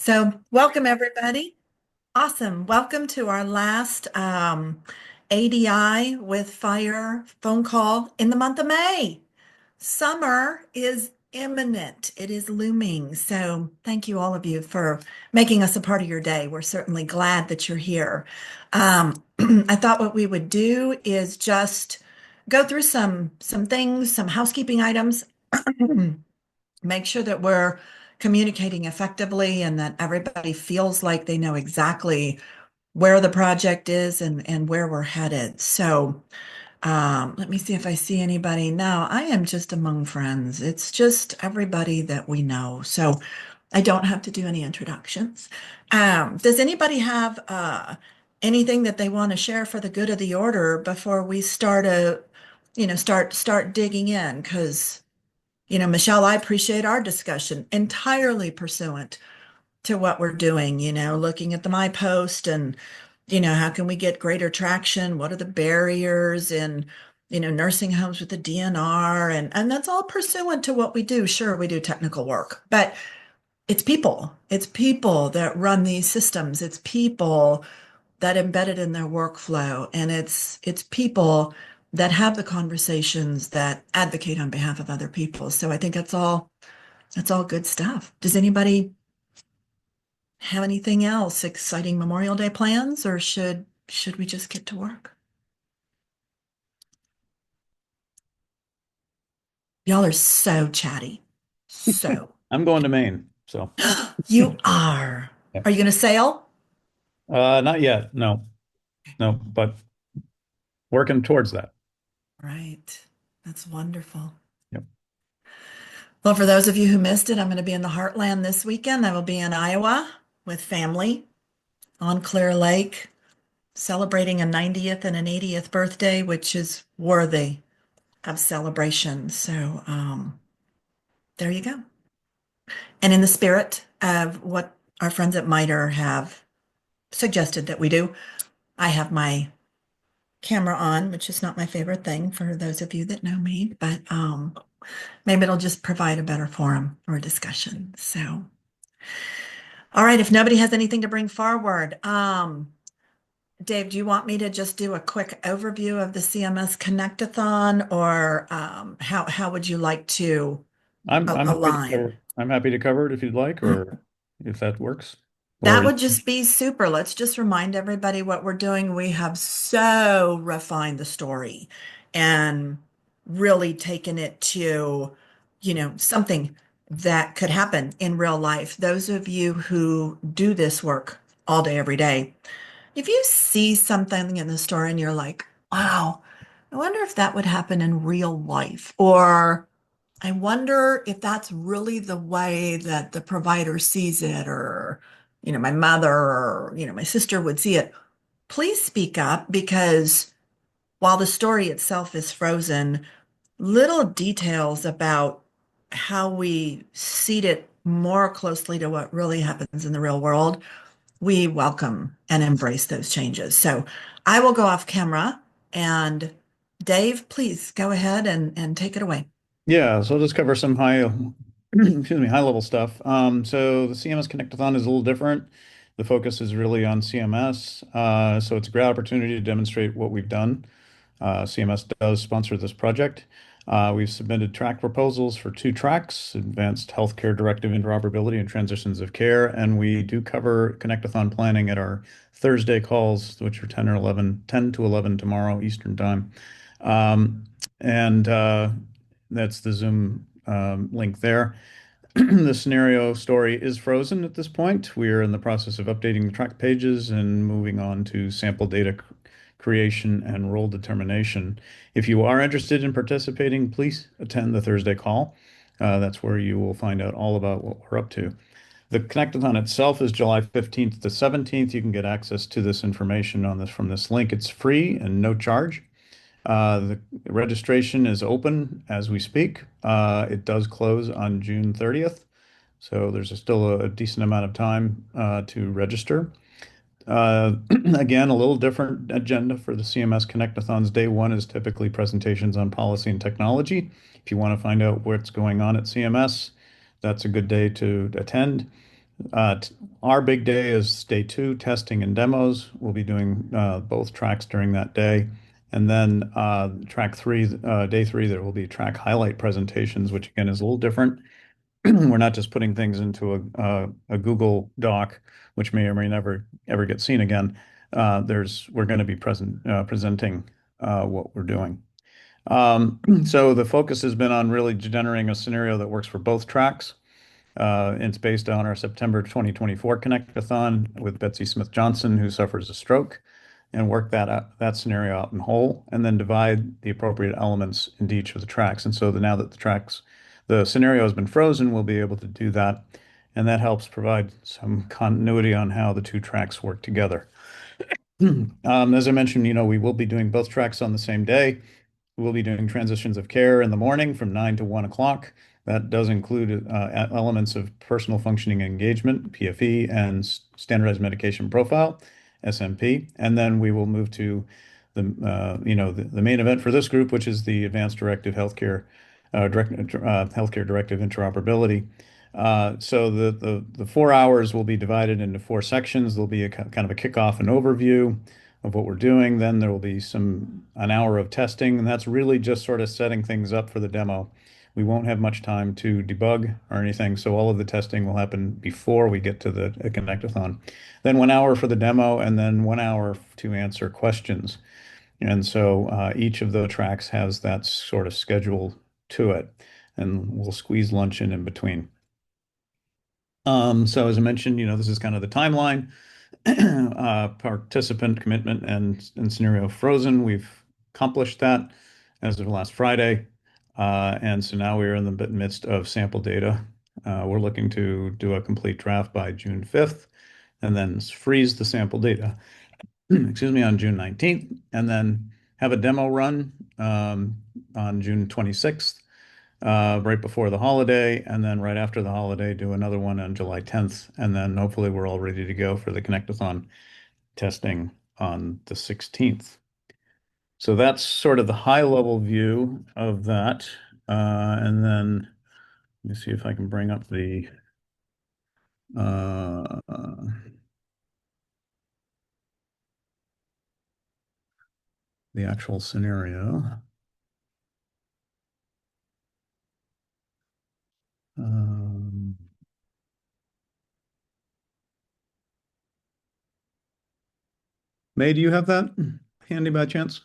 So, welcome everybody. Awesome. Welcome to our last ADI with Fire phone call in the month of May. Summer is imminent. It is looming. So, thank you all of you for making us a part of your day. We're certainly glad that you're here. I thought what we would do is just go through some things, some housekeeping items. Make sure that we're communicating effectively and that everybody feels like they know exactly where the project is and where we're headed. So let me see if I see anybody. No, I am just among friends. It's just everybody that we know. So I don't have to do any introductions. Does anybody have anything that they want to share for the good of the order before we start digging in? Because Michelle, I appreciate our discussion entirely pursuant to what we're doing, looking at the My Post and, how can we get greater traction? What are the barriers in, nursing homes with the DNR? And that's all pursuant to what we do. Sure, we do technical work, but it's people. It's people that run these systems. It's people that embed it in their workflow. And it's people that have the conversations that advocate on behalf of other people. So I think that's all good stuff. Does anybody have anything else? Exciting Memorial Day plans, or should we just get to work? Y'all are so chatty. So I'm going to Maine, so you are. yeah. Are you going to sail? Not yet. No, no, but working towards that. Right. That's wonderful. Yep. Well, for those of you who missed it, I'm going to be in the Heartland this weekend. I will be in Iowa with family on Clear Lake, celebrating a 90th and an 80th birthday, which is worthy of celebration. So, there you go. And in the spirit of what our friends at MITRE have suggested that we do, I have my camera on, which is not my favorite thing for those of you that know me, but maybe it'll just provide a better forum for a discussion. So, all right, if nobody has anything to bring forward, Dave, do you want me to just do a quick overview of the CMS Connectathon, or how would you like to I'm happy to align? cover. I'm happy to cover it if you'd like, or if that works. That Or would just be super. Let's just remind everybody what we're doing. We have so refined the story and really taken it to, something that could happen in real life. Those of you who do this work all day, every day, if you see something in the story and you're like, wow, I wonder if that would happen in real life, or I wonder if that's really the way that the provider sees it, or, my mother or, my sister would see it. Please speak up, because while the story itself is frozen, little details about how we seed it more closely to what really happens in the real world, we welcome and embrace those changes. So I will go off camera, and Dave, please go ahead and take it away. yeah, so I'll just cover some excuse me, high level stuff. So the CMS Connectathon is a little different. The focus is really on CMS. So it's a great opportunity to demonstrate what we've done. CMS does sponsor this project. We've submitted track proposals for two tracks: Advanced Healthcare Directive Interoperability and Transitions of Care. And we do cover Connectathon planning at our Thursday calls, which are 10 or 11, 10 to 11 tomorrow Eastern Time. And that's the Zoom link there. The scenario story is frozen at this point. We are in the process of updating the track pages and moving on to sample data creation and role determination. If you are interested in participating, please attend the Thursday call. That's where you will find out all about what we're up to. The Connectathon itself is July 15th to 17th. You can get access to this information on this from this link. It's free and no charge. The registration is open as we speak. It does close on June 30th, so there's still a decent amount of time to register. Uh, Again, a little different agenda for the CMS Connectathons. Day one is typically presentations on policy and technology. If you want to find out what's going on at CMS, that's a good day to attend. Uh, t- our big day is day two, testing and demos. We'll be doing both tracks during that day. And then track three, day three, there will be track highlight presentations, which again is a little different. We're not just putting things into a Google Doc, which may or may never ever get seen again. We're going to be presenting what we're doing. So the focus has been on really generating a scenario that works for both tracks. It's based on our September 2024 Connect-a-thon with Betsy Smith Johnson, who suffers a stroke, and work that scenario out in whole, and then divide the appropriate elements into each of the tracks. And so now that the scenario has been frozen, we'll be able to do that, and that helps provide some continuity on how the two tracks work together. As I mentioned, we will be doing both tracks on the same day. We'll be doing transitions of care in the morning from 9 to 1 o'clock. That does include elements of personal functioning engagement, PFE, and standardized medication profile, SMP. And then we will move to the main event for this group, which is the advanced directive healthcare, healthcare directive interoperability. So the 4 hours will be divided into four sections. There'll be a kind of a kickoff and overview of what we're doing. Then there will be an hour of testing, and that's really just sort of setting things up for the demo. We won't have much time to debug or anything, so all of the testing will happen before we get to the Connectathon. Then 1 hour for the demo, and then 1 hour to answer questions. And so each of the tracks has that sort of schedule to it, and we'll squeeze lunch in between. So as I mentioned, this is kind of the timeline. Participant commitment and scenario frozen. We've accomplished that as of last Friday. And so now we're in the midst of sample data. We're looking to do a complete draft by June 5th and then freeze the sample data, excuse me, on June 19th, and then have a demo run on June 26th, right before the holiday, and then right after the holiday, do another one on July 10th, and then hopefully we're all ready to go for the Connectathon testing on the 16th. So that's sort of the high level view of that. And then let me see if I can bring up uh, the actual scenario. Um, May, do you have that handy by chance?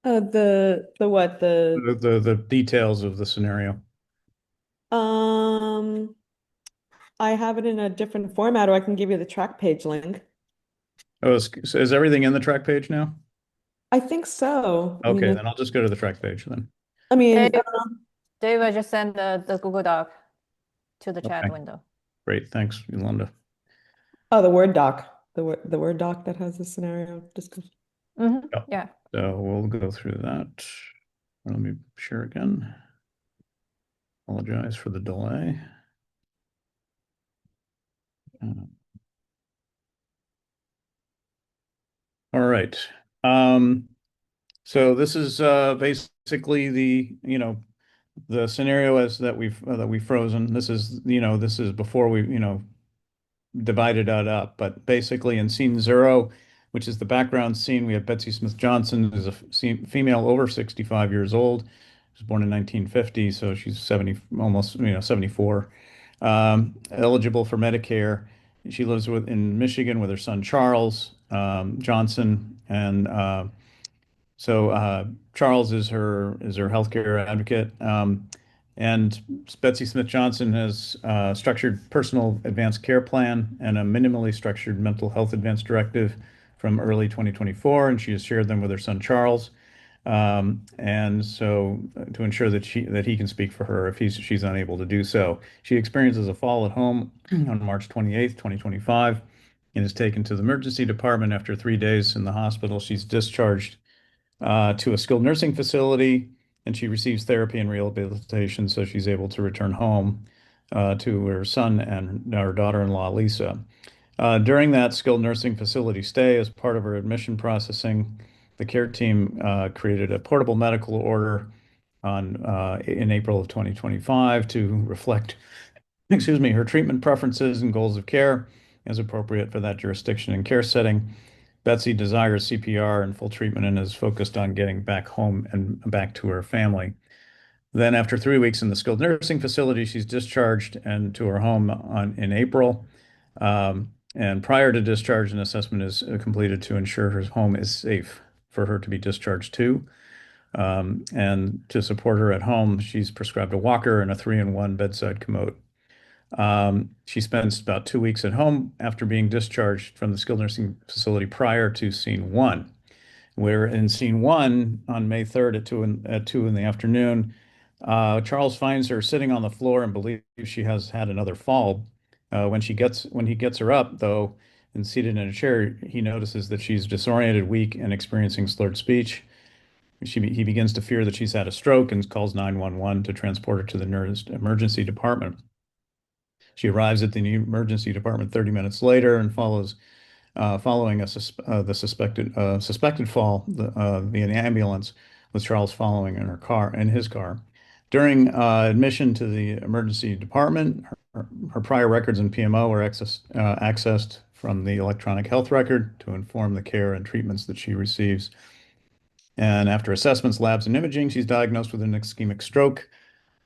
The what? The details of the scenario. Um, I have it in a different format, or I can give you the track page link. Oh, is everything in the track page now? I think so. Okay, then I'll just go to the track page then. I mean, Dave, Dave, just send the Google Doc to the chat Okay, window. great. Thanks, Yolanda. oh, the Word doc, the Word doc that has the scenario discussion. Yep. Yeah. So we'll go through that. Let me share again. Apologize for the delay. Uh, all right. So this is basically the scenario as that we've frozen. This is before we divided that up. But basically, in scene zero, which is the background scene, we have Betsy Smith Johnson, who's a female over 65 years old. She was born in 1950, so she's 70, almost 74. Eligible for Medicare. She lives in Michigan with her son Charles Johnson, and Charles is her healthcare advocate. And Betsy Smith Johnson has structured personal advanced care plan and a minimally structured mental health advanced directive from early 2024, and she has shared them with her son Charles. And so to ensure that he can speak for her if she's unable to do so. She experiences a fall at home on March 28th, 2025, and is taken to the emergency department after 3 days in the hospital. She's discharged to a skilled nursing facility, and she receives therapy and rehabilitation so she's able to return home to her son and her daughter-in-law, Lisa. During that skilled nursing facility stay, as part of her admission processing, the care team created a portable medical order in April of 2025 to reflect excuse me, her treatment preferences and goals of care as appropriate for that jurisdiction and care setting. Betsy desires CPR and full treatment and is focused on getting back home and back to her family. Then, after 3 weeks in the skilled nursing facility, she's discharged and to her home in April. And prior to discharge, an assessment is completed to ensure her home is safe for her to be discharged to. And to support her at home, she's prescribed a walker and a 3-in-1 bedside commode. She spends about 2 weeks at home after being discharged from the skilled nursing facility prior to scene one. Where in scene one on May 3rd at 2 in the afternoon, Charles finds her sitting on the floor and believes she has had another fall. When he gets her up, though, and seated in a chair, he notices that she's disoriented, weak, and experiencing slurred speech. He begins to fear that she's had a stroke and calls 911 to transport her to the nearest emergency department. She arrives at the emergency department 30 minutes later and following the suspected fall via the ambulance, with Charles following in his car. During admission to the emergency department, her prior records and PMO were accessed from the electronic health record to inform the care and treatments that she receives. And after assessments, labs, and imaging, she's diagnosed with an ischemic stroke.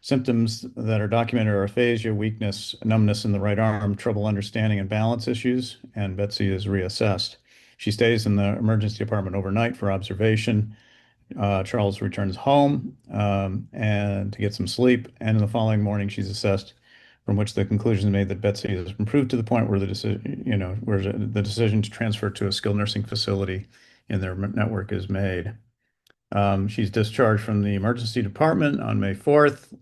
Symptoms that are documented are aphasia, weakness, numbness in the right arm, trouble understanding and balance issues, and Betsy is reassessed. She stays in the emergency department overnight for observation. Charles returns home and to get some sleep, and in the following morning, she's assessed, from which the conclusion is made that Betsy has improved to the point where the decision to transfer to a skilled nursing facility in their network is made. She's discharged from the emergency department on May 4th.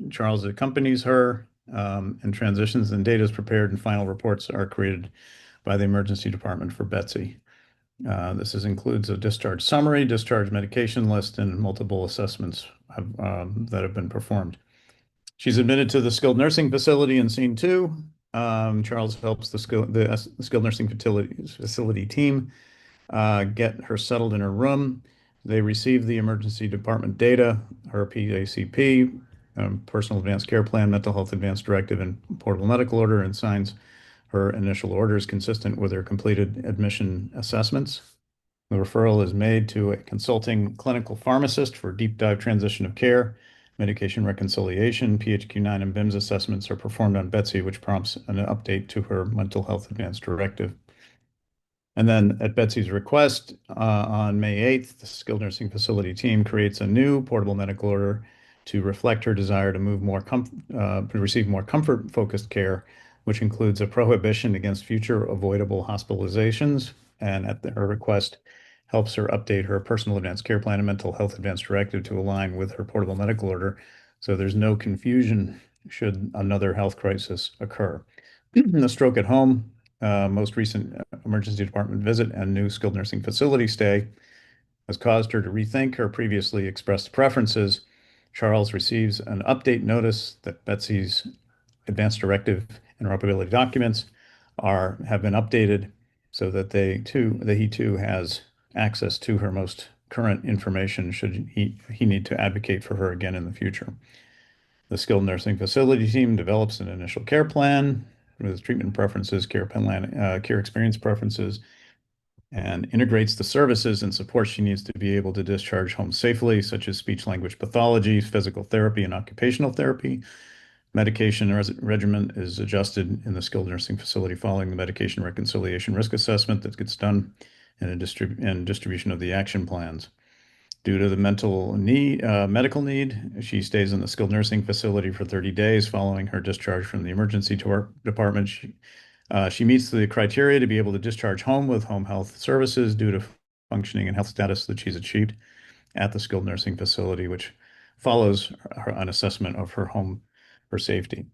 Charles accompanies her and transitions, and data is prepared, and final reports are created by the emergency department for Betsy. Includes a discharge summary, discharge medication list, and multiple assessments that have been performed. She's admitted to the skilled nursing facility in scene two. Charles helps the skilled nursing facility team get her settled in her room. They receive the emergency department data, her PACP, Personal Advanced Care Plan, Mental Health Advanced Directive, and Portable Medical Order, and signs her initial orders consistent with her completed admission assessments. The referral is made to a consulting clinical pharmacist for deep dive transition of care, medication reconciliation. PHQ-9 and BIMS assessments are performed on Betsy, which prompts an update to her Mental Health Advanced Directive. And then at Betsy's request, on May 8th, the skilled nursing facility team creates a new portable medical order to reflect her desire to receive more comfort-focused care, which includes a prohibition against future avoidable hospitalizations, and at her request, helps her update her personal advanced care plan and mental health advanced directive to align with her portable medical order, so there's no confusion should another health crisis occur. The stroke at home, most recent emergency department visit, and new skilled nursing facility stay has caused her to rethink her previously expressed preferences. Charles receives an update notice that Betsy's advanced directive interoperability documents have been updated so that he too has access to her most current information should he need to advocate for her again in the future. The skilled nursing facility team develops an initial care plan with treatment preferences, care experience preferences, and integrates the services and support she needs to be able to discharge home safely, such as speech language pathology, physical therapy, and occupational therapy. Medication regimen is adjusted in the skilled nursing facility following the medication reconciliation risk assessment that gets done and distribution of the action plans. Due to the medical need, she stays in the skilled nursing facility for 30 days following her discharge from the emergency department. She meets the criteria to be able to discharge home with home health services due to functioning and health status that she's achieved at the skilled nursing facility, which follows an assessment of her home for safety.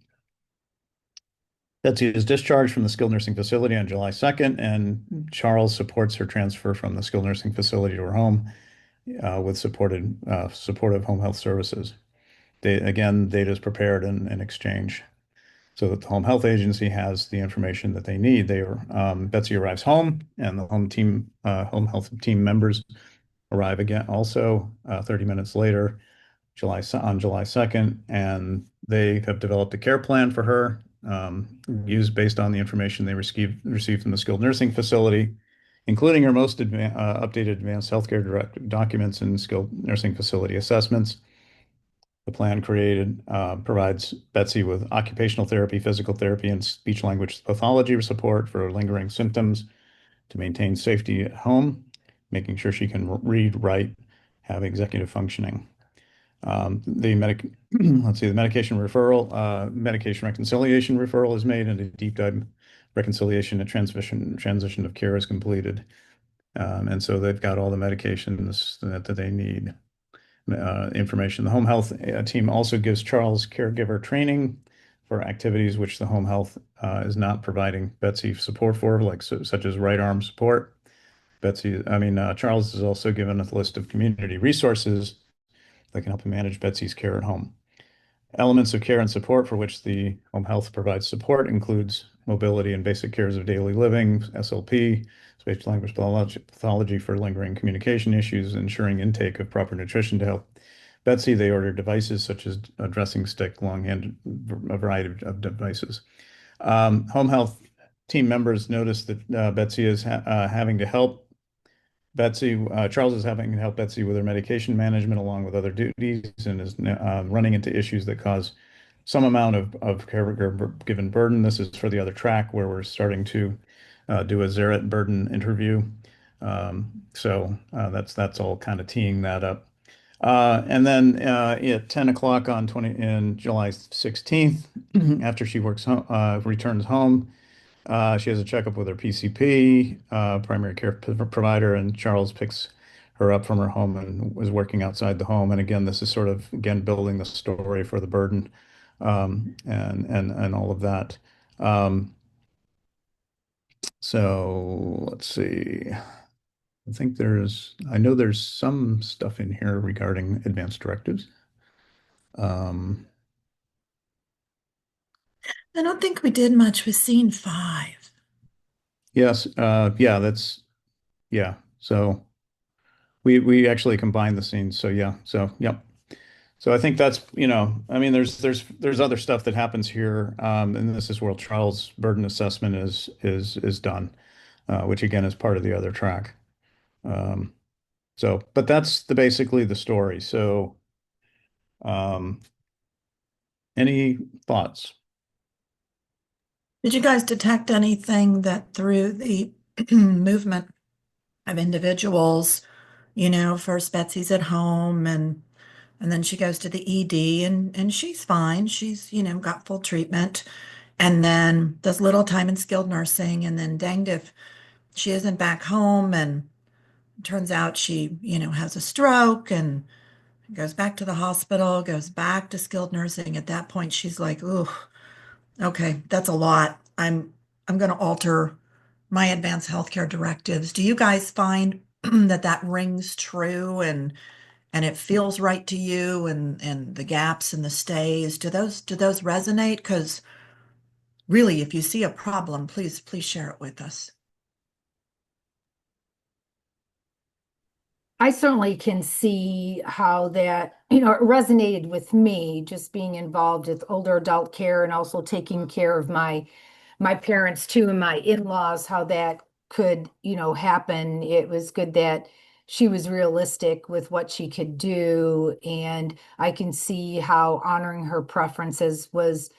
Betsy is discharged from the skilled nursing facility on July 2nd, and Charles supports her transfer from the skilled nursing facility to her home with supportive home health services. Data is prepared and exchanged so that the home health agency has the information that they need. Betsy arrives home, and the home health team members arrive again also 30 minutes later, on July 2nd, and They have developed a care plan for her, used based on the information they received from the skilled nursing facility, including her most updated advanced healthcare documents and skilled nursing facility assessments. The plan created provides Betsy with occupational therapy, physical therapy, and speech language pathology support for lingering symptoms to maintain safety at home, making sure she can read, write, have executive functioning. Let's see, the medication reconciliation referral is made, and a deep dive reconciliation and transition of care is completed. And so they've got all the medications that they need. Information. The home health team also gives Charles caregiver training for activities which the home health is not providing Betsy support for, like such as right arm support. Charles is also given a list of community resources that can help him manage Betsy's care at home. Elements of care and support for which the home health provides support includes mobility and basic cares of daily living, SLP, speech language pathology for lingering communication issues, ensuring intake of proper nutrition to help Betsy. They order devices such as a dressing stick, long hand, a variety of devices. Home health team members noticed that Betsy is having to help Charles is having to help Betsy with her medication management along with other duties and is running into issues that cause some amount of caregiver-given burden. This is for the other track where we're starting to do a Zerit burden interview. That's all kind of teeing that up. And then at 10 o'clock on July 16th, after she returns home, she has a checkup with her PCP, primary care provider, and Charles picks her up from her home and was working outside the home. And again, this is sort of again building the story for the burden, and all of that. So let's see. I know there's some stuff in here regarding advanced directives. Um, I don't think we did much with scene 5. yes, yeah. So we actually combined the scenes. So yeah, yep. So I think that's, I mean, there's other stuff that happens here, and this is where Charles' burden assessment is done, which again is part of the other track. Um, but that's basically the story. So, um, any thoughts? Did you guys detect anything that through the movement of individuals, first Betsy's at home and then she goes to the ED and she's fine. She's, got full treatment. And then does little time in skilled nursing and then danged if she isn't back home and turns out she, has a stroke and goes back to the hospital, goes back to skilled nursing. At that point, she's like, "Ooh, okay, that's a lot. I'm going to alter my advanced healthcare directives." Do you guys find that that rings true and it feels right to you and the gaps and the stays? Do those resonate? Because really, if you see a problem, please share it with us. I certainly can see how that, it resonated with me just being involved with older adult care and also taking care of my parents too and my in-laws, how that could, happen. It was good that she was realistic with what she could do. And I can see how honoring her preferences was,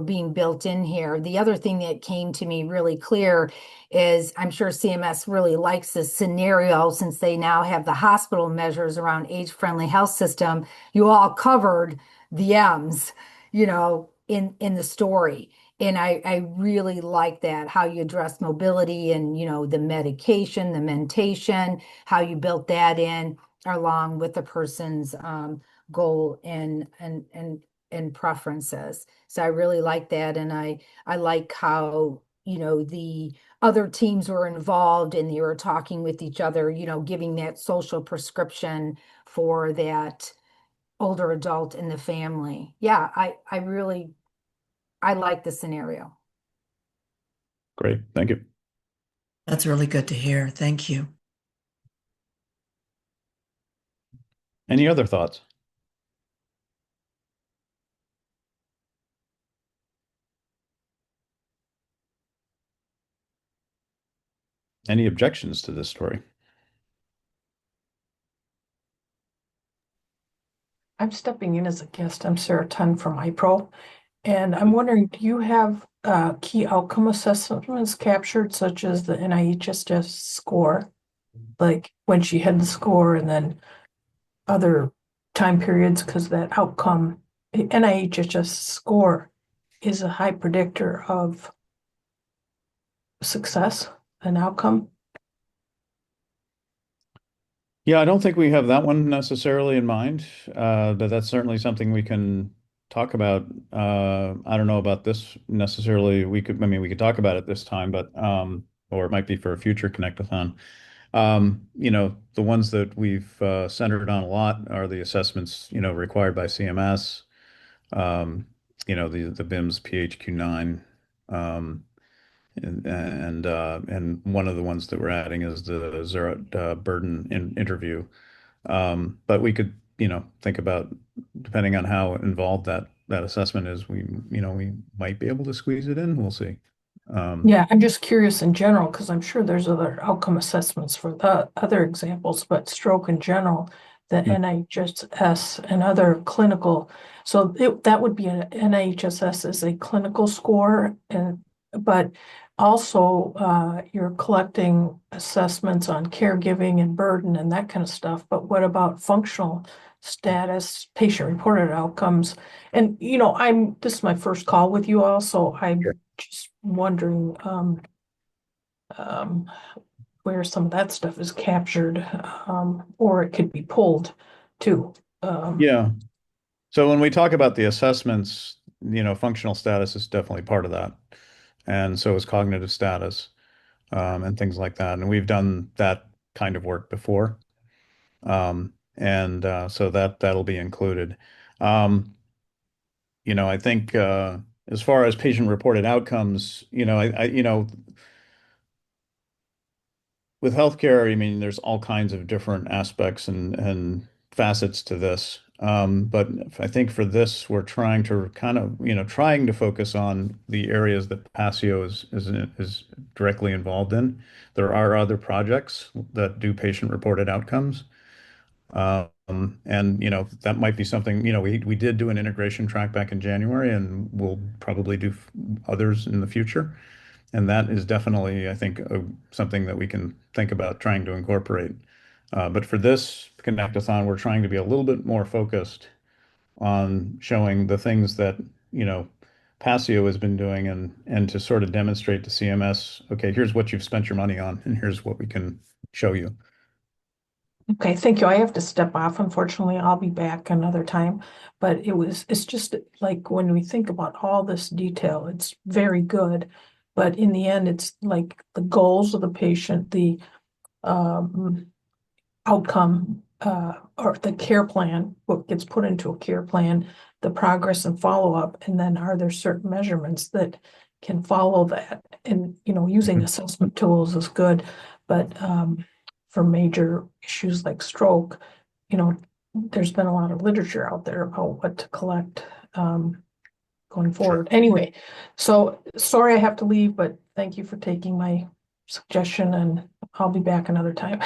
being built in here. The other thing that came to me really clear is I'm sure CMS really likes this scenario since they now have the hospital measures around age-friendly health system. You all covered the M's, in the story. And I really like that, how you address mobility and, the medication, the mentation, how you built that in along with the person's goal and preferences. So I really like that. And I like how, the other teams were involved and they were talking with each other, giving that social prescription for that older adult in the family. Yeah, I like the scenario. Great, thank you. That's really good to hear. Thank you. Any other thoughts? Any objections to this story? I'm stepping in as a guest. I'm Sarah Tun from iPro, and I'm wondering, do you have key outcome assessments captured, such as the NIHSS score, like when she had the score, and then other time periods? Because that outcome, NIHSS score, is a high predictor of success and outcome. Yeah, I don't think we have that one necessarily in mind, but that's certainly something we can talk about. I don't know about this necessarily. I mean, we could talk about it this time, but or it might be for a future Connect-a-thon. The ones that we've centered on a lot are the assessments, required by CMS. Um, the BIMS PHQ-9. Um, and one of the ones that we're adding is the zero burden interview. But we could, think about, depending on how involved that assessment is, we might be able to squeeze it in. We'll see. Yeah, I'm just curious in general, because I'm sure there's other outcome assessments for the other examples, but stroke in general, the Mm. NHSS and other clinical. So that would be an NHSS as a clinical score, but also you're collecting assessments on caregiving and burden and that kind of stuff. But what about functional status, patient-reported outcomes? And this is my first call with you all, so I'm Sure. just wondering um, where some of that stuff is captured, or it could be pulled too. Yeah. So when we talk about the assessments, functional status is definitely part of that. And so is cognitive status, and things like that. And we've done that kind of work before. And so that'll be included. Um, I think as far as patient-reported outcomes, with healthcare, I mean, there's all kinds of different aspects and facets to this. But I think for this, we're trying to kind of, trying to focus on the areas that Passio is directly involved in. There are other projects that do patient-reported outcomes. And that might be something, we did do an integration track back in January, and we'll probably do others in the future. And that is definitely, I think, something that we can think about trying to incorporate. But for this Connect-a-thon, we're trying to be a little bit more focused on showing the things that, Passio has been doing, and to sort of demonstrate to CMS, okay, here's what you've spent your money on, and here's what we can show you. Okay, thank you. I have to step off. Unfortunately, I'll be back another time. But it's just like when we think about all this detail, it's very good. But in the end, it's like the goals of the patient, the um, outcome or the care plan, what gets put into a care plan, the progress and follow-up, and then are there certain measurements that can follow that? And using assessment tools is good, but for major issues like stroke, there's been a lot of literature out there about what to collect going Sure. forward. Anyway, so sorry I have to leave, but thank you for taking my suggestion, and I'll be back another time.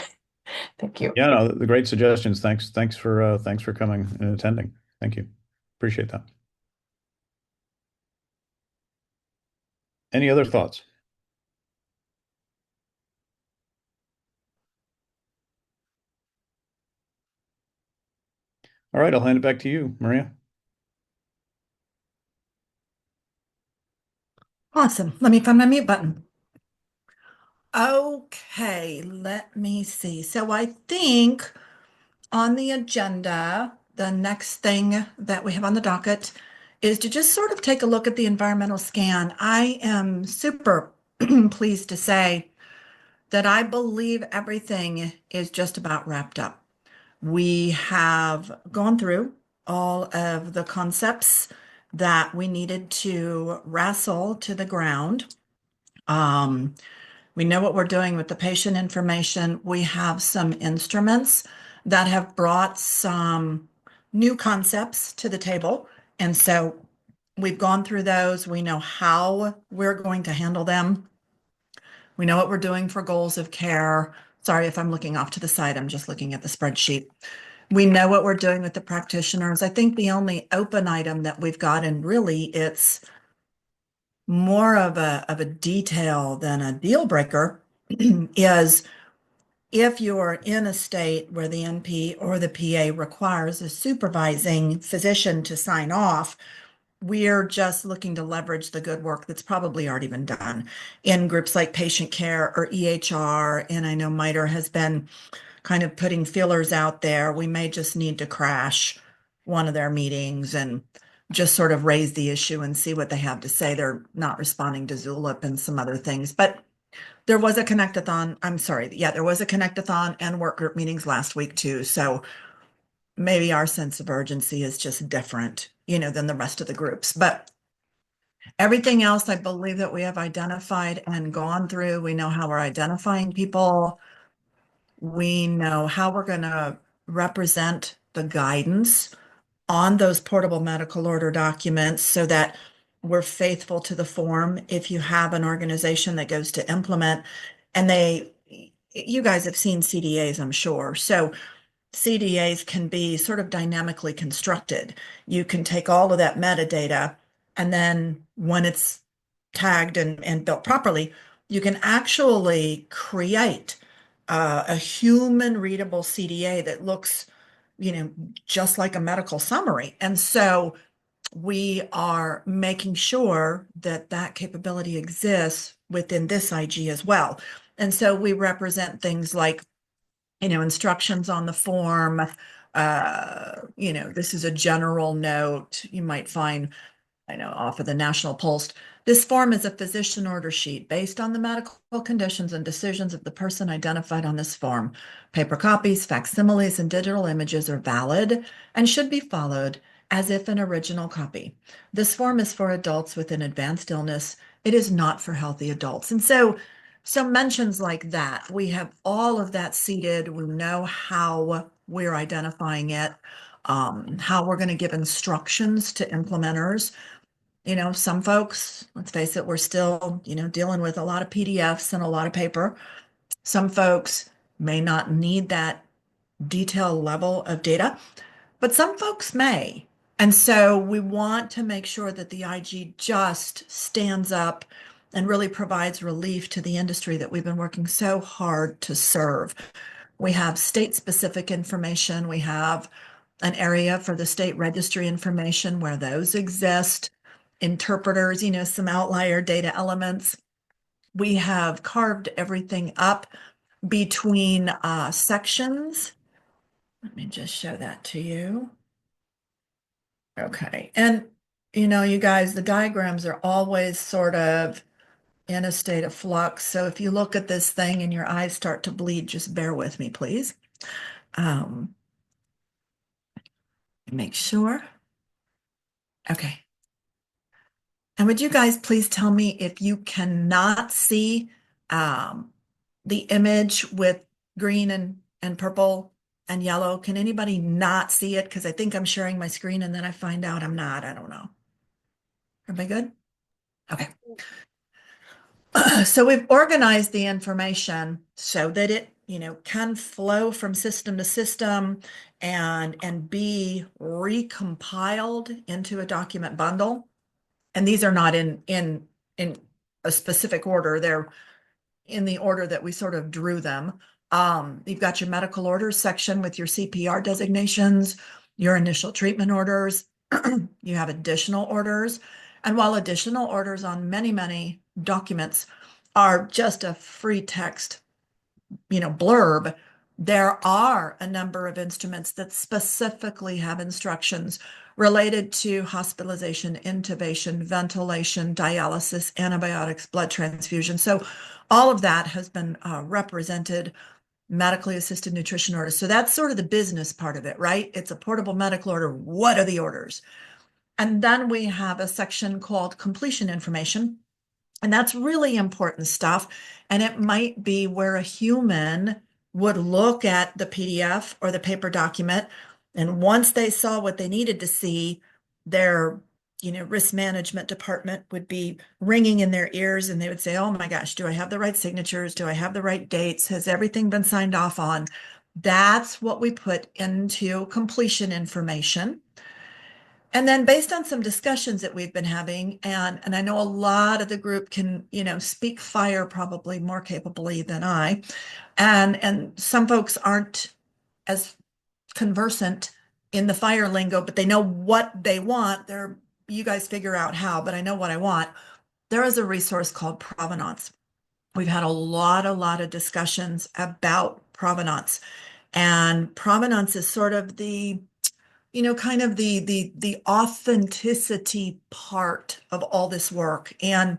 Thank you. Yeah, no, the great suggestions. Thanks for coming and attending. Thank you. Appreciate that. Any other thoughts? All right, I'll hand it back to you, Maria. Awesome. Let me find my mute button. Okay, let me see. So I think on the agenda, the next thing that we have on the docket is to just sort of take a look at the environmental scan. I am super pleased to say that I believe everything is just about wrapped up. We have gone through all of the concepts that we needed to wrestle to the ground. Um, we know what we're doing with the patient information. We have some instruments that have brought some new concepts to the table. And so we've gone through those. We know how we're going to handle them. We know what we're doing for goals of care. Sorry if I'm looking off to the side, I'm just looking at the spreadsheet. We know what we're doing with the practitioners. I think the only open item that we've got, and really it's more of a detail than a deal breaker, is if you're in a state where the NP or the PA requires a supervising physician to sign off, we're just looking to leverage the good work that's probably already been done in groups like patient care or EHR. And I know MITRE has been kind of putting feelers out there. We may just need to crash one of their meetings and just sort of raise the issue and see what they have to say. They're not responding to Zulip and some other things, but there was a connectathon. I'm sorry. Yeah, there was a connectathon and work group meetings last week too. So maybe our sense of urgency is just different, than the rest of the groups. But everything else, I believe that we have identified and gone through. We know how we're identifying people. We know how we're going to represent the guidance on those portable medical order documents so that we're faithful to the form. If you have an organization that goes to implement and you guys have seen CDAs, I'm sure. So CDAs can be sort of dynamically constructed. You can take all of that metadata, and then when it's tagged and built properly, you can actually create a human readable CDA that looks, just like a medical summary. And so we are making sure that that capability exists within this IG as well. And so we represent things like instructions on the form. This is a general note you might find, I know, off of the National Post. This form is a physician order sheet based on the medical conditions and decisions of the person identified on this form. Paper copies, facsimiles, and digital images are valid and should be followed as if an original copy. This form is for adults with an advanced illness. It is not for healthy adults. And so mentions like that, we have all of that seated. We know how we're identifying it, how we're going to give instructions to implementers. Some folks, let's face it, we're still, dealing with a lot of PDFs and a lot of paper. Some folks may not need that detail level of data, but some folks may. And so we want to make sure that the IG just stands up and really provides relief to the industry that we've been working so hard to serve. We have state-specific information. We have an area for the state registry information where those exist, interpreters, some outlier data elements. We have carved everything up between sections. Let me just show that to you. Okay. And, you guys, the diagrams are always sort of in a state of flux. So if you look at this thing and your eyes start to bleed, just bear with me, please. Make sure. Okay. And would you guys please tell me if you cannot see the image with green and purple and yellow? Can anybody not see it? Because I think I'm sharing my screen and then I find out I'm not. I don't know. Everybody good? Okay. So we've organized the information so that it, can flow from system to system and be recompiled into a document bundle. And these are not in a specific order. They're in the order that we sort of drew them. You've got your medical orders section with your CPR designations, your initial treatment orders. You have additional orders. And while additional orders on many, many documents are just a free text, blurb, there are a number of instruments that specifically have instructions related to hospitalization, intubation, ventilation, dialysis, antibiotics, blood transfusion. So all of that has been represented medically assisted nutrition orders. So that's sort of the business part of it, right? It's a portable medical order. What are the orders? And then we have a section called completion information. And that's really important stuff. And it might be where a human would look at the PDF or the paper document. And once they saw what they needed to see, their risk management department would be ringing in their ears and they would say, oh my gosh, do I have the right signatures? Do I have the right dates? Has everything been signed off on? That's what we put into completion information. And then based on some discussions that we've been having, and I know a lot of the group can, speak FHIR probably more capably than I, and some folks aren't as conversant in the FHIR lingo, but they know what they want. You guys figure out how, but I know what I want. There is a resource called provenance. We've had a lot of discussions about provenance, and provenance is sort of the kind of the authenticity part of all this work. And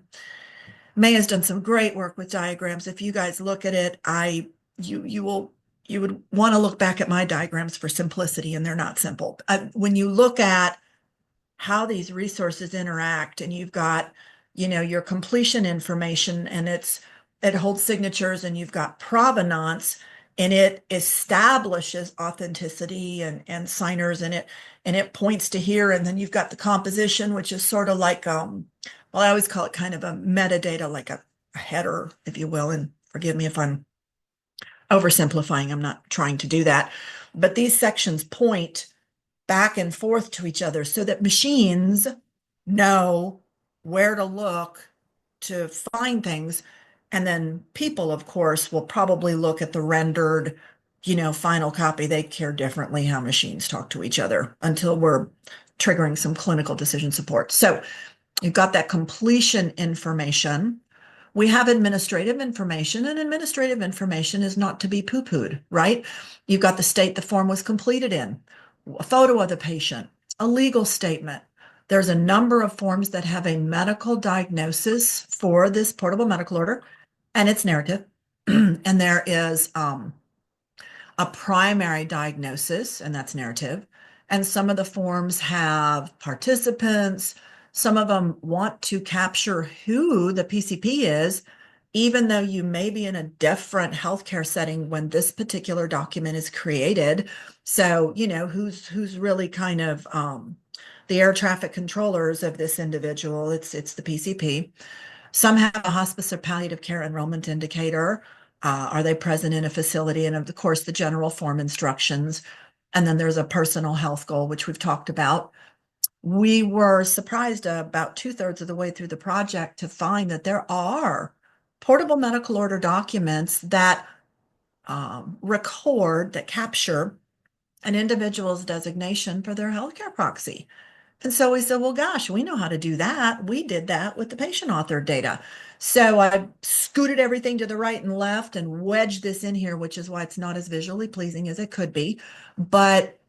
May has done some great work with diagrams. If you guys look at it, you would want to look back at my diagrams for simplicity, and they're not simple. When you look at how these resources interact, and you've got, your completion information, and it holds signatures, and you've got provenance, and it establishes authenticity and signers, and it points to here, and then you've got the composition, which is sort of like well, I always call it kind of a metadata, like a header, if you will, and forgive me if I'm oversimplifying. I'm not trying to do that. But these sections point back and forth to each other so that machines know where to look to find things. And then people, of course, will probably look at the rendered, final copy. They care differently how machines talk to each other until we're triggering some clinical decision support. So you've got that completion information. We have administrative information, and administrative information is not to be poo-pooed, right? You've got the state the form was completed in, a photo of the patient, a legal statement. There's a number of forms that have a medical diagnosis for this portable medical order, and it's narrative. And there is a primary diagnosis, and that's narrative. And some of the forms have participants. Some of them want to capture who the PCP is, even though you may be in a different healthcare setting when this particular document is created. So, who's really kind of the air traffic controllers of this individual. It's the PCP. Some have a hospice or palliative care enrollment indicator. Are they present in a facility? And of course, the general form instructions. And then there's a personal health goal, which we've talked about. We were surprised about 2/3 of the way through the project to find that there are portable medical order documents that record, that capture an individual's designation for their healthcare proxy. And so we said, well, gosh, we know how to do that. We did that with the patient authored data. So I scooted everything to the right and left and wedged this in here, which is why it's not as visually pleasing as it could be. But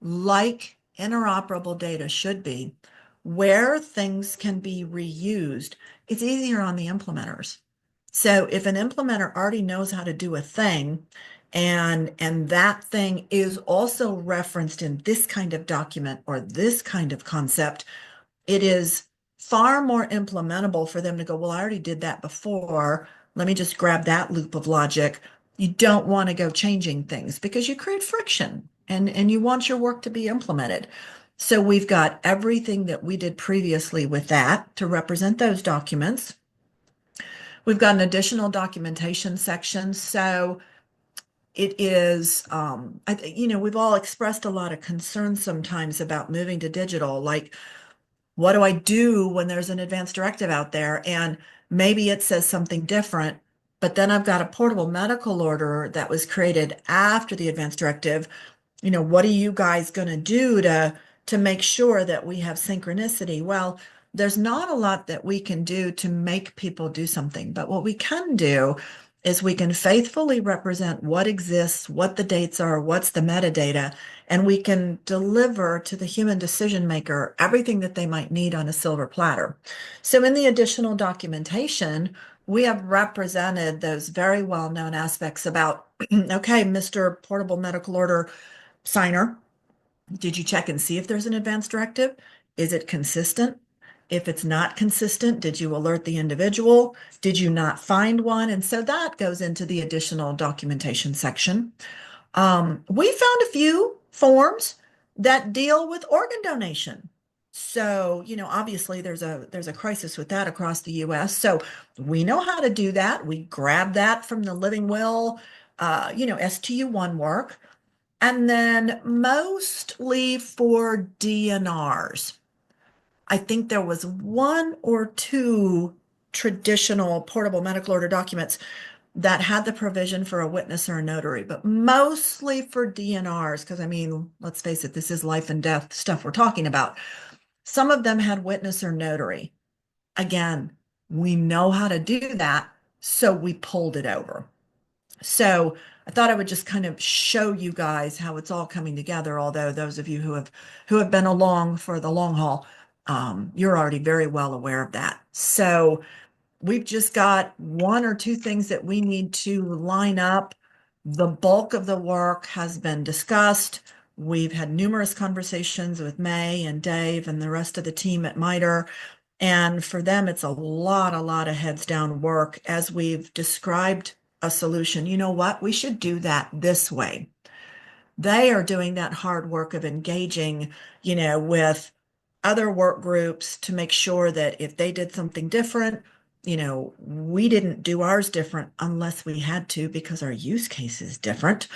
like interoperable data should be, where things can be reused, it's easier on the implementers. So if an implementer already knows how to do a thing, and that thing is also referenced in this kind of document or this kind of concept, it is far more implementable for them to go, well, I already did that before. Let me just grab that loop of logic. You don't want to go changing things because you create friction, and you want your work to be implemented. So we've got everything that we did previously with that to represent those documents. We've got an additional documentation section. So it is, we've all expressed a lot of concern sometimes about moving to digital. Like, what do I do when there's an advanced directive out there? And maybe it says something different, but then I've got a portable medical order that was created after the advanced directive. What are you guys going to do to make sure that we have synchronicity? Well, there's not a lot that we can do to make people do something, but what we can do is we can faithfully represent what exists, what the dates are, what's the metadata, and we can deliver to the human decision maker everything that they might need on a silver platter. So in the additional documentation, we have represented those very well-known aspects about, okay, Mr. Portable Medical Order signer, did you check and see if there's an advanced directive? Is it consistent? If it's not consistent, did you alert the individual? Did you not find one? And so that goes into the additional documentation section. We found a few forms that deal with organ donation. So, obviously there's a crisis with that across the US. So we know how to do that. We grab that from the living will, STU1 work, and then mostly for DNRs. I think there was one or two traditional portable medical order documents that had the provision for a witness or a notary, but mostly for DNRs, because I mean, let's face it, this is life and death stuff we're talking about. Some of them had witness or notary. Again, we know how to do that, so we pulled it over. So I thought I would just kind of show you guys how it's all coming together. Although those of you who have been along for the long haul, you're already very well aware of that. So we've just got one or two things that we need to line up. The bulk of the work has been discussed. We've had numerous conversations with May and Dave and the rest of the team at MITRE. And for them, it's a lot of heads down work as we've described a solution. You know what? We should do that this way. They are doing that hard work of engaging, with other work groups to make sure that if they did something different, we didn't do ours different unless we had to because our use case is different.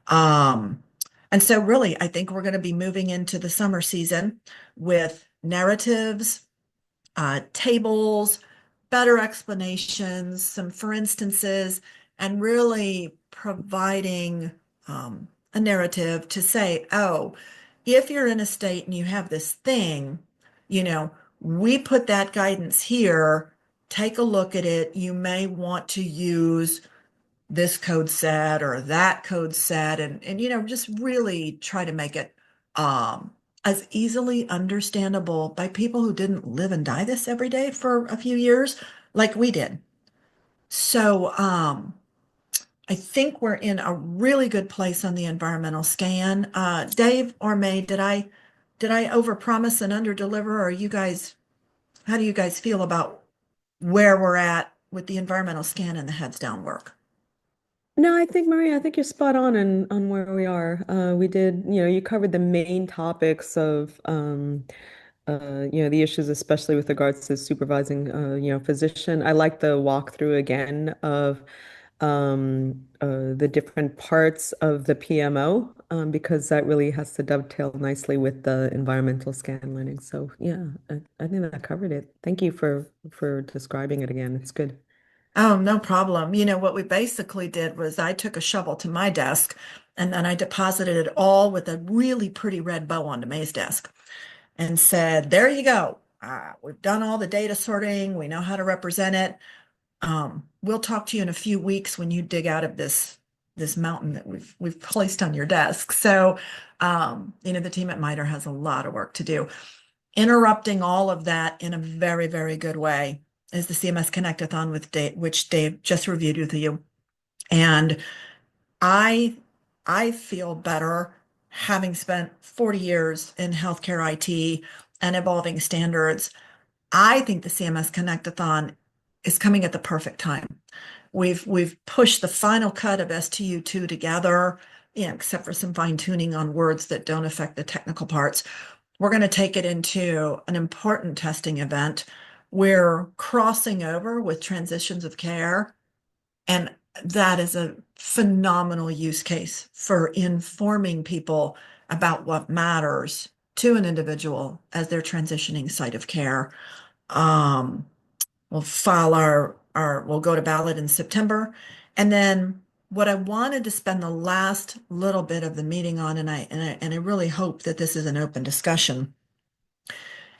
Um, and so really, I think we're going to be moving into the summer season with narratives, tables, better explanations, some for instances, and really providing a narrative to say, oh, if you're in a state and you have this thing, we put that guidance here. Take a look at it. You may want to use this code set or that code set and just really try to make it as easily understandable by people who didn't live and die this every day for a few years like we did. So I think we're in a really good place on the environmental scan. Dave or May, did I overpromise and underdeliver, or how do you guys feel about where we're at with the environmental scan and the heads down work? No, I think Maria, I think you're spot on where we are. We did, you covered the main topics of the issues, especially with regards to supervising physician. I like the walkthrough again of the different parts of the PMO, because that really has to dovetail nicely with the environmental scan learning. So yeah, I think that covered it. Thank you for describing it again. It's good. Oh, no problem. What we basically did was I took a shovel to my desk and then I deposited it all with a really pretty red bow onto May's desk and said, there you go. We've done all the data sorting. We know how to represent it. We'll talk to you in a few weeks when you dig out of this mountain that we've placed on your desk. So, the team at MITRE has a lot of work to do. Interrupting all of that in a very, very good way is the CMS Connectathon with Dave, which Dave just reviewed with you. And I I feel better having spent 40 years in healthcare IT and evolving standards. I think the CMS Connectathon is coming at the perfect time. We've pushed the final cut of STU2 together, except for some fine tuning on words that don't affect the technical parts. We're going to take it into an important testing event. We're crossing over with transitions of care, and that is a phenomenal use case for informing people about what matters to an individual as they're transitioning site of care. Um, we'll file we'll go to ballot in September. And then what I wanted to spend the last little bit of the meeting on, and I really hope that this is an open discussion,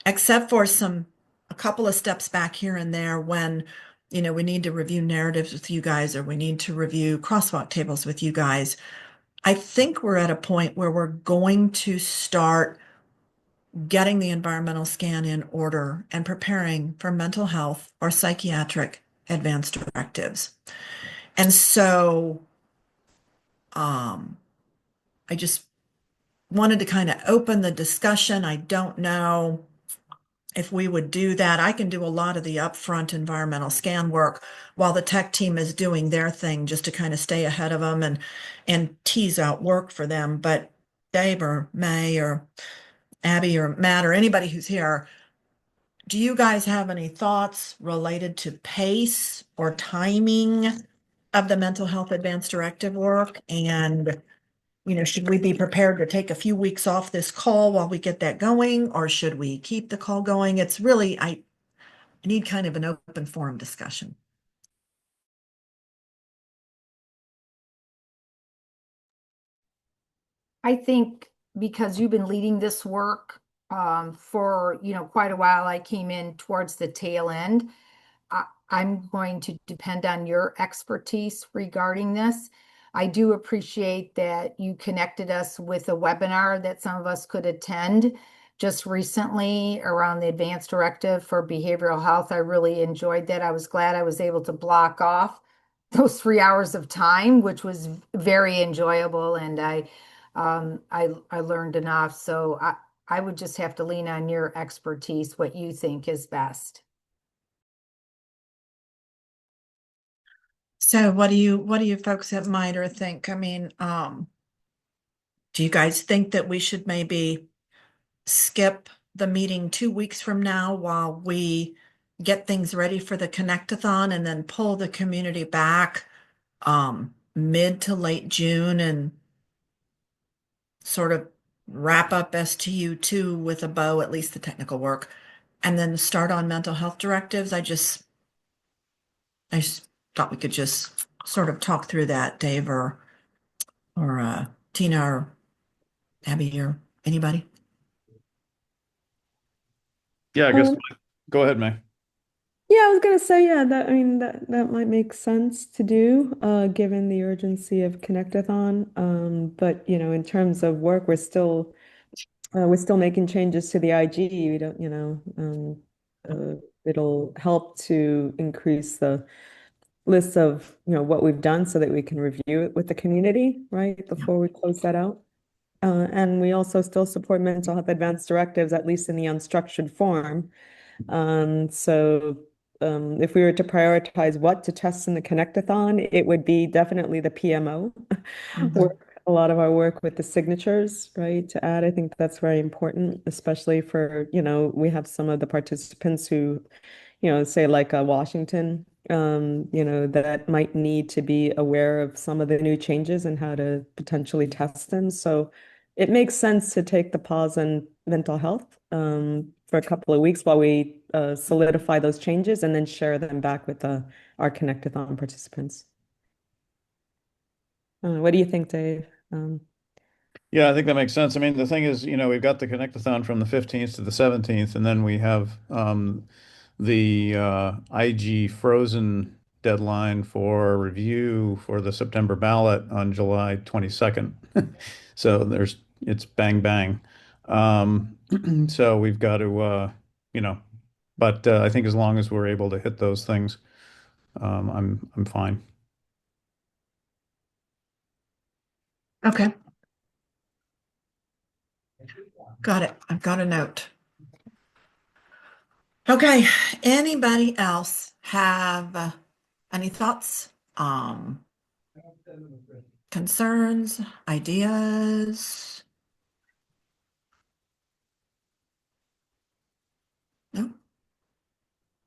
except for a couple of steps back here and there when, we need to review narratives with you guys or we need to review crosswalk tables with you guys. I think we're at a point where we're going to start getting the environmental scan in order and preparing for mental health or psychiatric advanced directives. And so I just wanted to kind of open the discussion. I don't know if we would do that. I can do a lot of the upfront environmental scan work while the tech team is doing their thing just to kind of stay ahead of them and tease out work for them. But Dave or May or Abby or Matt or anybody who's here, do you guys have any thoughts related to pace or timing of the mental health advanced directive work? And, should we be prepared to take a few weeks off this call while we get that going, or should we keep the call going? It's really, I need kind of an open forum discussion. I think because you've been leading this work for, quite a while, I came in towards the tail end. I'm going to depend on your expertise regarding this. I do appreciate that you connected us with a webinar that some of us could attend just recently around the advanced directive for behavioral health. I really enjoyed that. I was glad I was able to block off those 3 hours of time, which was very enjoyable, and I learned enough. So I would just have to lean on your expertise, what you think is best. So what do you folks at MITRE think? I mean, do you guys think that we should maybe skip the meeting 2 weeks from now while we get things ready for the Connectathon and then pull the community back mid to late June and sort of wrap up STU2 with a bow, at least the technical work, and then start on mental health directives? I just thought we could just sort of talk through that, Dave or Tina or Abby or anybody. Yeah, I guess Um, go ahead, May. yeah, I was gonna say, yeah, that I mean that might make sense to do, given the urgency of Connectathon. But in terms of work, we're still making changes to the IG. We don't, it'll help to increase the list of, what we've done so that we can review it with the community, right, Yeah. before we close that out. And we also still support mental health advanced directives, at least in the unstructured form. So if we were to prioritize what to test in the Connectathon, it would be definitely the PMO work, a lot of our work with the signatures, right, to add. I think that's very important, especially for, we have some of the participants who, say like Washington, that might need to be aware of some of the new changes and how to potentially test them. So it makes sense to take the pause on mental health for a couple of weeks while we solidify those changes and then share them back with our Connectathon participants. What do you think, Dave? Yeah, I think that makes sense. I mean, the thing is, we've got the Connectathon from the 15th to the 17th, and then we have the IG frozen deadline for review for the September ballot on July 22nd. So it's bang bang. So we've got to, but I think as long as we're able to hit those things, I'm fine. Okay. Got it. I've got a note. Okay. Anybody else have any thoughts, concerns, ideas? No?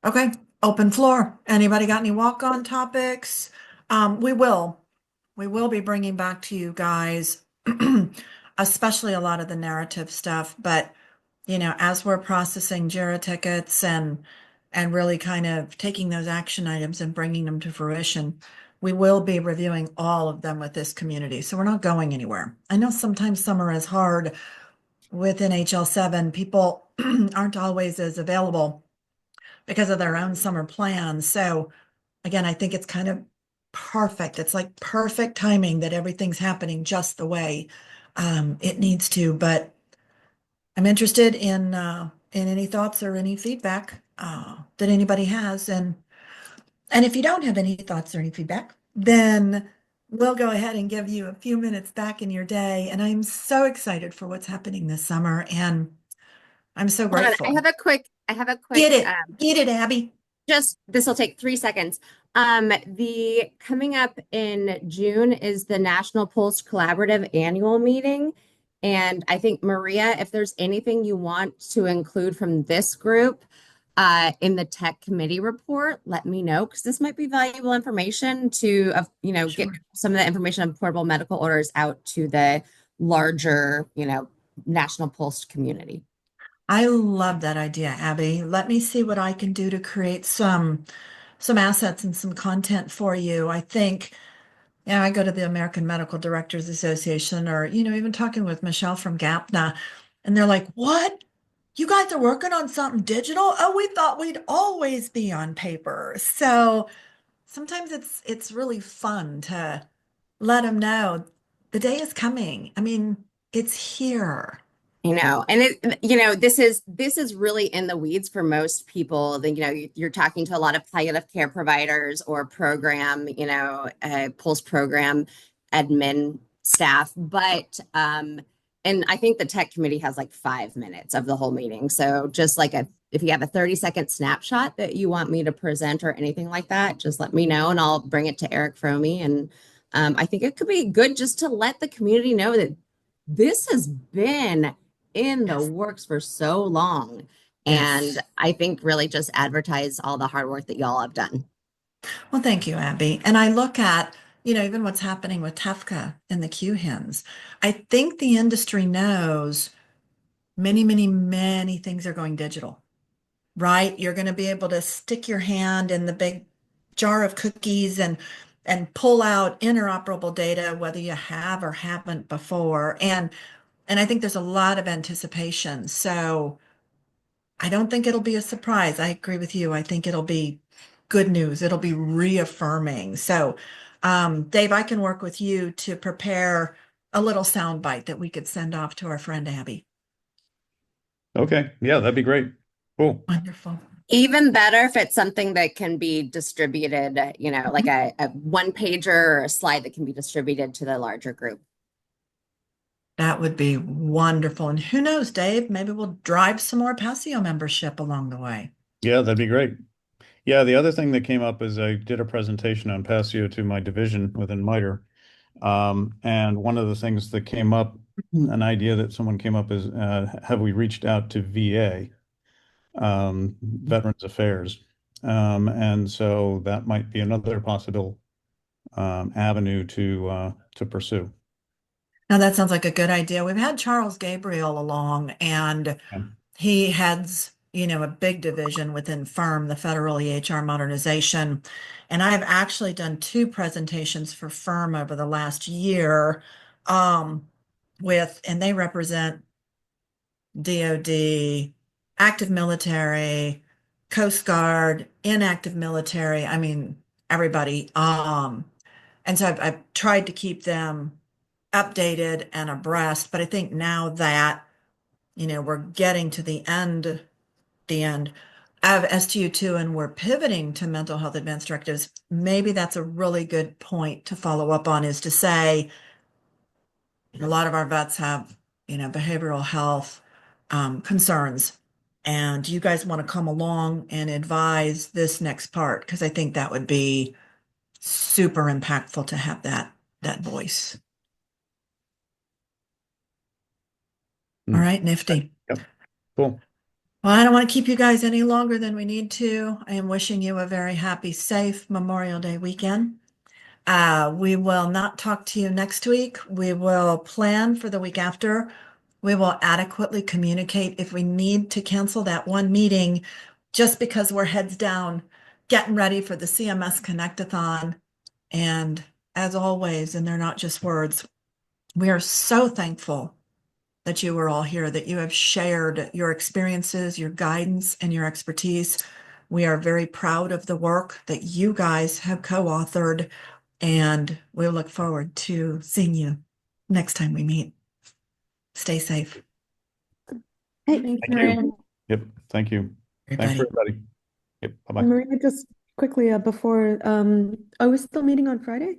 Okay. Open floor. Anybody got any walk-on topics? We will be bringing back to you guys, especially a lot of the narrative stuff, but as we're processing JIRA tickets and really kind of taking those action items and bringing them to fruition, we will be reviewing all of them with this community. So we're not going anywhere. I know sometimes summer is hard with NHL7. People aren't always as available because of their own summer plans. So again, I think it's kind of perfect. It's like perfect timing that everything's happening just the way it needs to. But I'm interested in any thoughts or any feedback that anybody has, and if you don't have any thoughts or any feedback, then we'll go ahead and give you a few minutes back in your day. And I'm so excited for what's happening this summer, and I'm so Hold on, grateful. I have a Get quick, it, Abby. just this will take 3 seconds. The coming up in June is the National Pulse Collaborative annual meeting. And I think, Maria, if there's anything you want to include from this group in the tech committee report, let me know, because this might be valuable information to, get Sure. some of the information on portable medical orders out to the larger, national pulse community. I love that idea, Abby. Let me see what I can do to create some assets and some content for you. I think, yeah, I go to the American Medical Directors Association or, even talking with Michelle from GAPNA, and they're like, "What? You guys are working on something digital? Oh, we thought we'd always be on paper." So sometimes it's really fun to let them know the day is coming. I mean, it's here. And this is really in the weeds for most people. You're talking to a lot of palliative care providers or program, pulse program admin staff, but and I think the tech committee has like 5 minutes of the whole meeting. So just like if you have a 30-second snapshot that you want me to present or anything like that, just let me know and I'll bring it to Eric Fromme. And I think it could be good just to let the community know that this has been in the Yes. works for so long. And Yes. I think really just advertise all the hard work that y'all have done. Well, thank you, Abby. And I look at, even what's happening with Tefka and the Q-hins. I think the industry knows many, many, many things are going digital, right? You're going to be able to stick your hand in the big jar of cookies and pull out interoperable data, whether you have or haven't before. And I think there's a lot of anticipation. So I don't think it'll be a surprise. I agree with you. I think it'll be good news. It'll be reaffirming. So, Dave, I can work with you to prepare a little sound bite that we could send off to our friend Abby. Okay. Yeah, that'd be great. Cool. Wonderful. Even better if it's something that can be distributed, like a one pager or a slide that can be distributed to the larger group. That would be wonderful. And who knows, Dave, maybe we'll drive some more Passio membership along the way. Yeah, that'd be great. Yeah, the other thing that came up is I did a presentation on Passio to my division within MITRE. And one of the things that came up, an idea that someone came up is, have we reached out to VA, Veterans Affairs? And so that might be another possible avenue to pursue. Now, that sounds like a good idea. We've had Charles Gabriel along, and Yeah. he heads, a big division within FHIR, the Federal EHR Modernization. And I've actually done two presentations for FHIR over the last year, and they represent DOD, active military, Coast Guard, inactive military. I mean, everybody. And so I've tried to keep them updated and abreast, but I think now that, we're getting to the end of STU2 and we're pivoting to mental health advanced directives, maybe that's a really good point to follow up on, is to say a lot of our vets have, behavioral health concerns. And you guys want to come along and advise this next part, because I think that would be super impactful to have that voice. All Hmm. right, nifty. Yep. Cool. Well, I don't want to keep you guys any longer than we need to. I am wishing you a very happy, safe Memorial Day weekend. We will not talk to you next week. We will plan for the week after. We will adequately communicate if we need to cancel that one meeting just because we're heads down getting ready for the CMS Connectathon. And as always, and they're not just words, we are so thankful that you were all here, that you have shared your experiences, your guidance, and your expertise. We are very proud of the work that you guys have co-authored, and we look forward to seeing you next time we meet. Stay safe. Hey, Thank you. Yep. Thank you. Thanks, Everybody. everybody. Yep. Bye-bye. Maria, just quickly before, are we still meeting on Friday?